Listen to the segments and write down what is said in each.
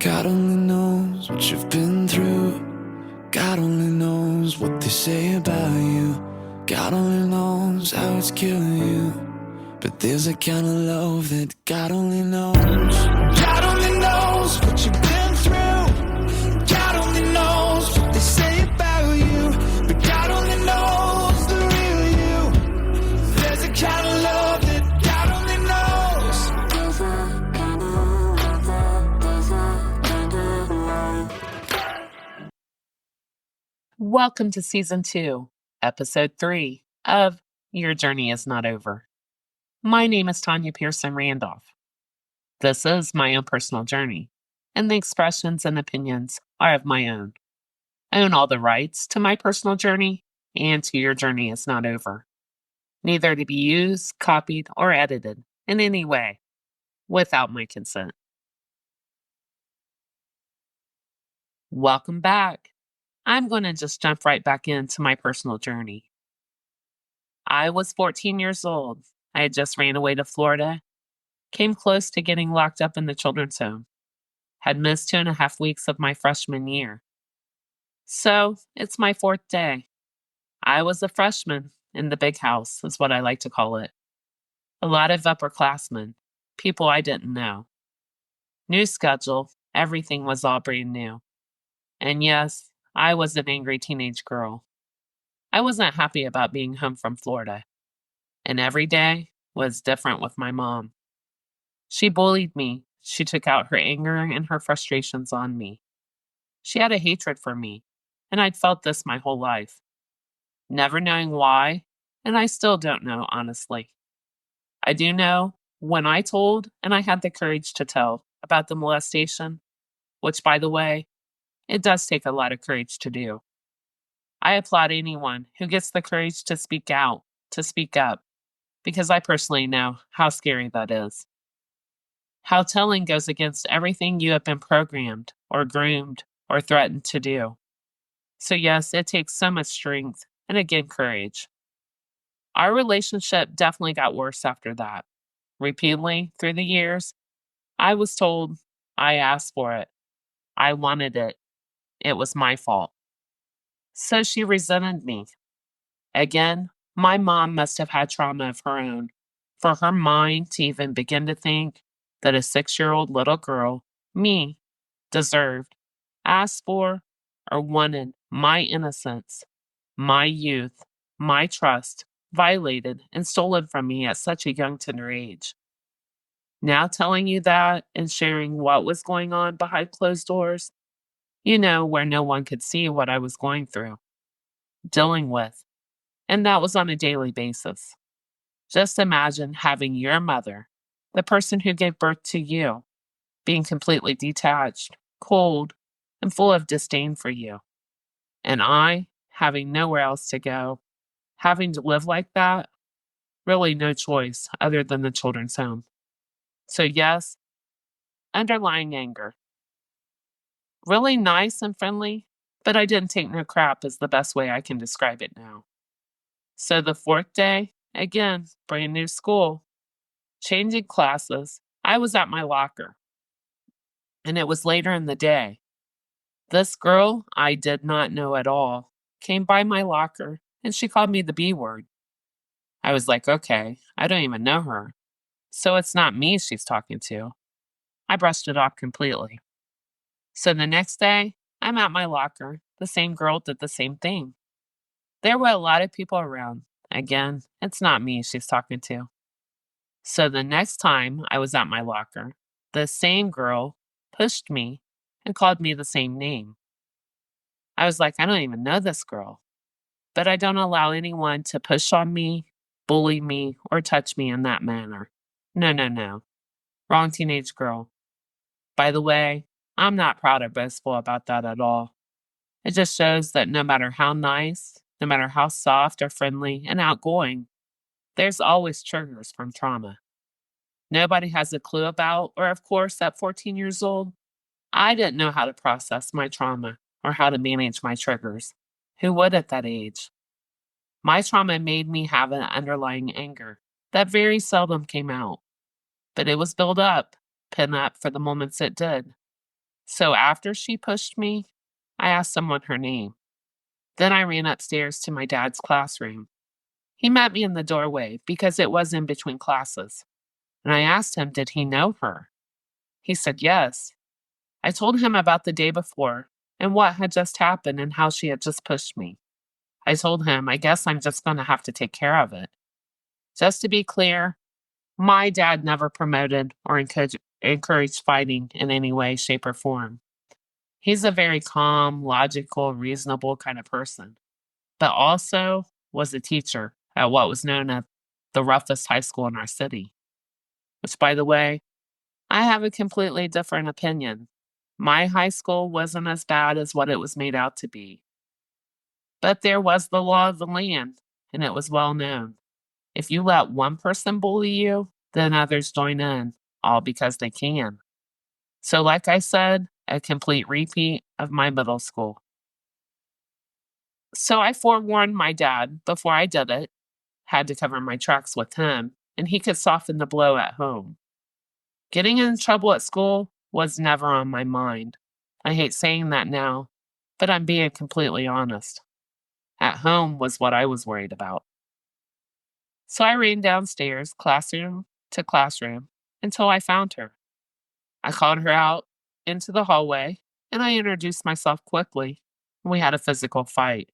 God only knows what you've been through. God only knows what they say about you. God only knows how it's killing you. But there's a kind of love that God only knows. God only knows what you've been through. God only knows what they say about you. But God only knows the real you. There's a kind of love that God only knows. Welcome to Season 2, Episode 3 of Your Journey Is Not Over. My name is Tanya Pearson Randolph. This is my own personal journey, and the expressions and opinions are of my own. I own all the rights to my personal journey and to Your Journey Is Not Over, neither to be used, copied, or edited in any way without my consent. Welcome back. I'm going to just jump right back into my personal journey. I was 14 years old. I had just ran away to Florida, came close to getting locked up in the children's home, had missed 2.5 weeks of my freshman year. So it's my 4th day. I was a freshman in the big house, is what I like to call it. A lot of upperclassmen, people I didn't know. New schedule, everything was all brand new. And yes, I was an angry teenage girl. I wasn't happy about being home from Florida. And every day was different with my mom. She bullied me. She took out her anger and her frustrations on me. She had a hatred for me, and I'd felt this my whole life, never knowing why, and I still don't know, honestly. I do know when I told, and I had the courage to tell, about the molestation, which, by the way, it does take a lot of courage to do. I applaud anyone who gets the courage to speak out, to speak up, because I personally know how scary that is. How telling goes against everything you have been programmed or groomed or threatened to do. So yes, it takes so much strength and again, courage. Our relationship definitely got worse after that. Repeatedly through the years, I was told I asked for it. I wanted it. It was my fault. So she resented me. Again, my mom must have had trauma of her own for her mind to even begin to think that a 6-year-old little girl, me, deserved, asked for, or wanted my innocence, my youth, my trust violated and stolen from me at such a young, tender age. Now telling you that and sharing what was going on behind closed doors, where no one could see what I was going through, dealing with, and that was on a daily basis. Just imagine having your mother, the person who gave birth to you, being completely detached, cold, and full of disdain for you. And I, having nowhere else to go, having to live like that, really no choice other than the children's home. So yes, underlying anger. Really nice and friendly, but I didn't take no crap is the best way I can describe it now. So the 4th day, again, brand new school, changing classes, I was at my locker. And it was later in the day. This girl I did not know at all came by my locker and she called me the B word. I was like, okay, I don't even know her. So it's not me she's talking to. I brushed it off completely. So the next day, I'm at my locker. The same girl did the same thing. There were a lot of people around. Again, it's not me she's talking to. So the next time I was at my locker, the same girl pushed me and called me the same name. I was like, I don't even know this girl, but I don't allow anyone to push on me, bully me, or touch me in that manner. No, no, no. Wrong teenage girl. By the way, I'm not proud or boastful about that at all. It just shows that no matter how nice, no matter how soft or friendly and outgoing, there's always triggers from trauma. Nobody has a clue about, or of course, at 14 years old, I didn't know how to process my trauma or how to manage my triggers. Who would at that age? My trauma made me have an underlying anger that very seldom came out, but it was built up, pent up for the moments it did. So after she pushed me, I asked someone her name. Then I ran upstairs to my dad's classroom. He met me in the doorway because it was in between classes. And I asked him, did he know her? He said yes. I told him about the day before and what had just happened and how she had just pushed me. I told him, I guess I'm just going to have to take care of it. Just to be clear, my dad never promoted or encouraged fighting in any way, shape, or form. He's a very calm, logical, reasonable kind of person, but also was a teacher at what was known as the roughest high school in our city. Which, by the way, I have a completely different opinion. My high school wasn't as bad as what it was made out to be. But there was the law of the land, and it was well known. If you let one person bully you, then others join in, all because they can. So, like I said, a complete repeat of my middle school. So I forewarned my dad before I did it, had to cover my tracks with him, and he could soften the blow at home. Getting in trouble at school was never on my mind. I hate saying that now, but I'm being completely honest. At home was what I was worried about. So I ran downstairs, classroom to classroom, until I found her. I called her out into the hallway, and I introduced myself quickly. We had a physical fight.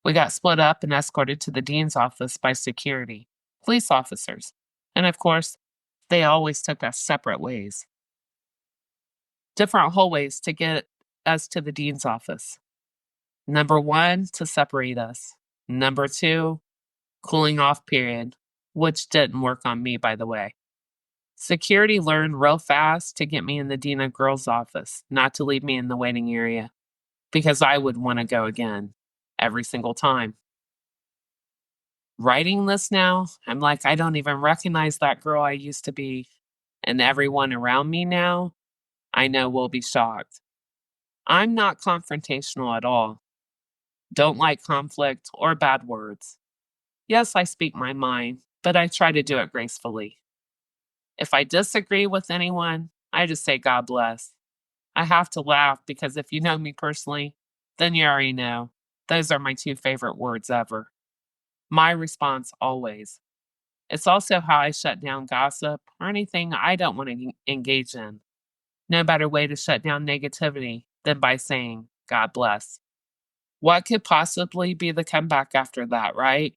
We got split up and escorted to the dean's office by security, police officers, and of course, they always took us separate ways. Different hallways to get us to the dean's office. Number 1, to separate us. Number 2, cooling off period, which didn't work on me, by the way. Security learned real fast to get me in the dean of girls' office, not to leave me in the waiting area, because I would want to go again, every single time. Writing this now, I'm like, I don't even recognize that girl I used to be. And everyone around me now, I know will be shocked. I'm not confrontational at all. Don't like conflict or bad words. Yes, I speak my mind, but I try to do it gracefully. If I disagree with anyone, I just say God bless. I have to laugh because if you know me personally, then you already know. Those are my 2 favorite words ever. My response always. It's also how I shut down gossip or anything I don't want to engage in. No better way to shut down negativity than by saying, God bless. What could possibly be the comeback after that, right?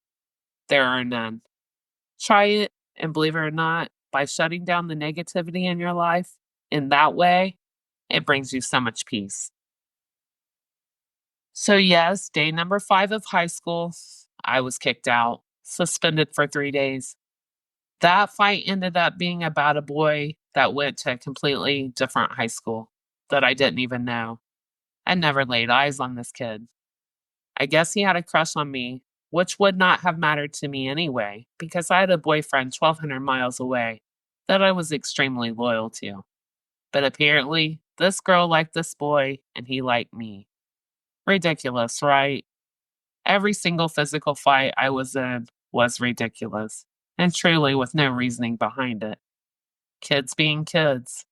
There are none. Try it, and believe it or not, by shutting down the negativity in your life in that way, it brings you so much peace. So, yes, day number 5 of high school, I was kicked out, suspended for 3 days. That fight ended up being about a boy that went to a completely different high school that I didn't even know. I never laid eyes on this kid. I guess he had a crush on me, which would not have mattered to me anyway, because I had a boyfriend 1,200 miles away that I was extremely loyal to. But apparently, this girl liked this boy, and he liked me. Ridiculous, right? Every single physical fight I was in was ridiculous, and truly with no reasoning behind it. Kids being kids,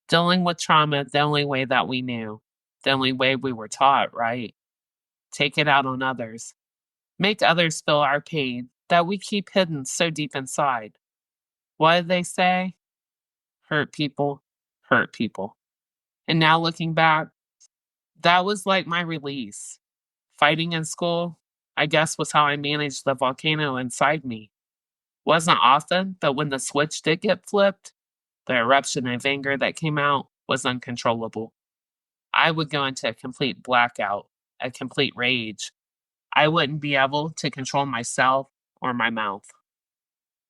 dealing with trauma the only way that we knew, the only way we were taught, right? Take it out on others. Make others feel our pain that we keep hidden so deep inside. What do they say? Hurt people, hurt people. And now looking back, that was like my release. Fighting in school, I guess, was how I managed the volcano inside me. Wasn't often, but when the switch did get flipped, the eruption of anger that came out was uncontrollable. I would go into a complete blackout, a complete rage. I wouldn't be able to control myself or my mouth.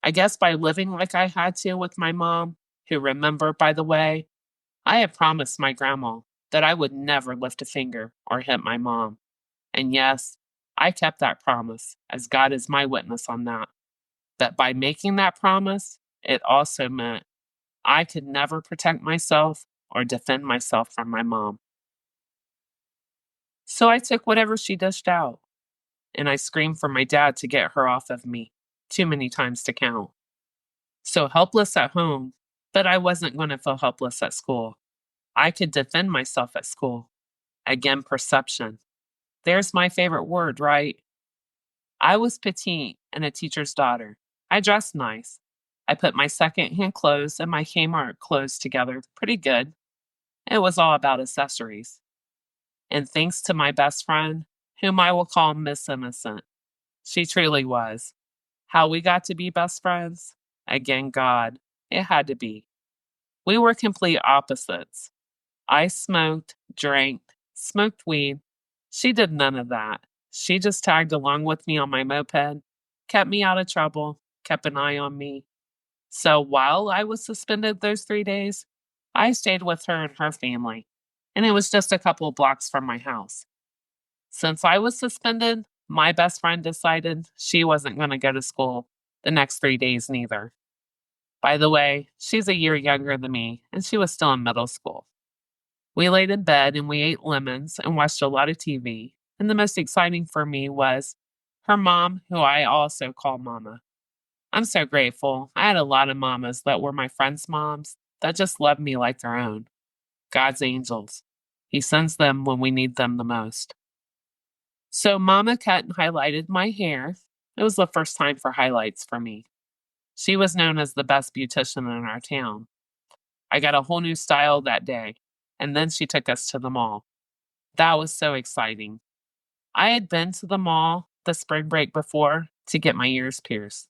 I guess by living like I had to with my mom, who, remember, by the way, I had promised my grandma that I would never lift a finger or hit my mom. And yes, I kept that promise, as God is my witness on that. But by making that promise, it also meant I could never protect myself or defend myself from my mom. So I took whatever she dished out, and I screamed for my dad to get her off of me, too many times to count. So helpless at home, but I wasn't going to feel helpless at school. I could defend myself at school. Again, perception. There's my favorite word, right? I was petite and a teacher's daughter. I dressed nice. I put my secondhand clothes and my Kmart clothes together pretty good. It was all about accessories. And thanks to my best friend, whom I will call Miss Innocent, she truly was. How we got to be best friends? Again, God. It had to be. We were complete opposites. I smoked, drank, smoked weed. She did none of that. She just tagged along with me on my moped, kept me out of trouble, kept an eye on me. So while I was suspended those 3 days, I stayed with her and her family, and it was just a couple of blocks from my house. Since I was suspended, my best friend decided she wasn't going to go to school the next 3 days neither. By the way, she's a year younger than me, and she was still in middle school. We laid in bed and we ate lemons and watched a lot of TV. And the most exciting for me was her mom, who I also call Mama. I'm so grateful. I had a lot of mamas that were my friends' moms that just loved me like their own. God's angels. He sends them when we need them the most. So Mama cut and highlighted my hair. It was the first time for highlights for me. She was known as the best beautician in our town. I got a whole new style that day, and then she took us to the mall. That was so exciting. I had been to the mall the spring break before to get my ears pierced.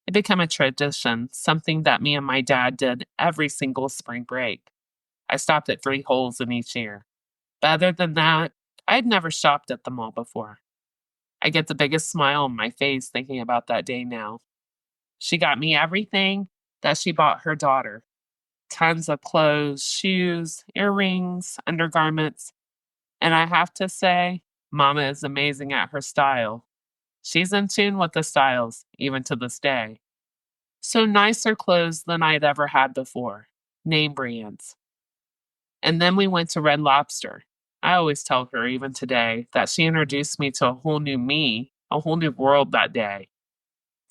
It became a tradition, something that me and my dad did every single spring break. I stopped at 3 holes in each ear. But other than that, I had never shopped at the mall before. I get the biggest smile on my face thinking about that day now. She got me everything that she bought her daughter. Tons of clothes, shoes, earrings, undergarments. And I have to say, Mama is amazing at her style. She's in tune with the styles, even to this day. So nicer clothes than I'd ever had before. Name brands. And then we went to Red Lobster. I always tell her, even today, that she introduced me to a whole new me, a whole new world that day.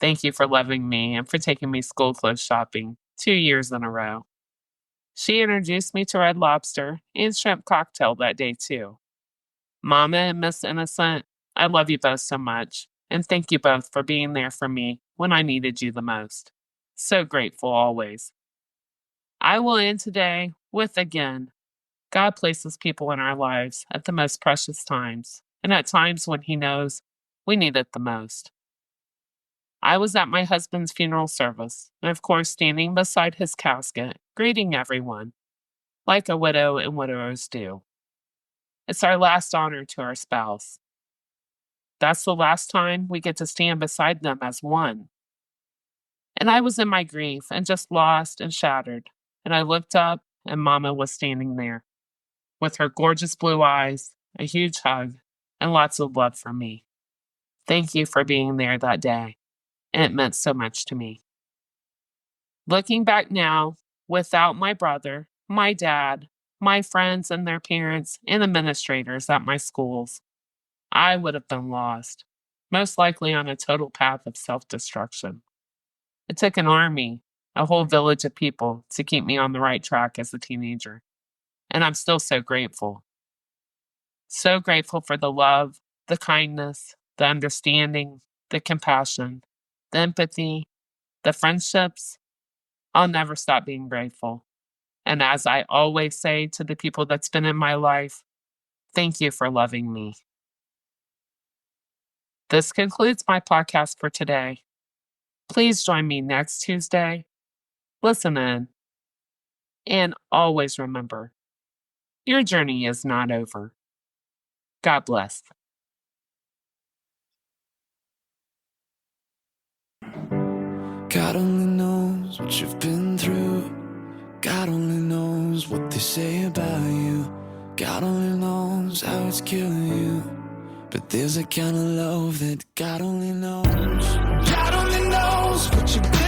Thank you for loving me and for taking me school clothes shopping 2 years in a row. She introduced me to Red Lobster and shrimp cocktail that day too. Mama and Miss Innocent, I love you both so much, and thank you both for being there for me when I needed you the most. So grateful always. I will end today with again, God places people in our lives at the most precious times, and at times when He knows we need it the most. I was at my husband's funeral service, and of course standing beside his casket, greeting everyone, like a widow and widowers do. It's our last honor to our spouse. That's the last time we get to stand beside them as one. And I was in my grief and just lost and shattered, and I looked up and Mama was standing there with her gorgeous blue eyes, a huge hug, and lots of love for me. Thank you for being there that day. It meant so much to me. Looking back now, without my brother, my dad, my friends and their parents, and administrators at my schools, I would have been lost, most likely on a total path of self-destruction. It took an army, a whole village of people to keep me on the right track as a teenager. And I'm still so grateful. So grateful for the love, the kindness, the understanding, the compassion, the empathy, the friendships. I'll never stop being grateful. And as I always say to the people that's been in my life, thank you for loving me. This concludes my podcast for today. Please join me next Tuesday. Listen in. And always remember, your journey is not over. God bless. God only knows what you've been through. God only knows what they say about you. God only knows how it's killing you. But there's a kind of love that God only knows. God only knows what you've been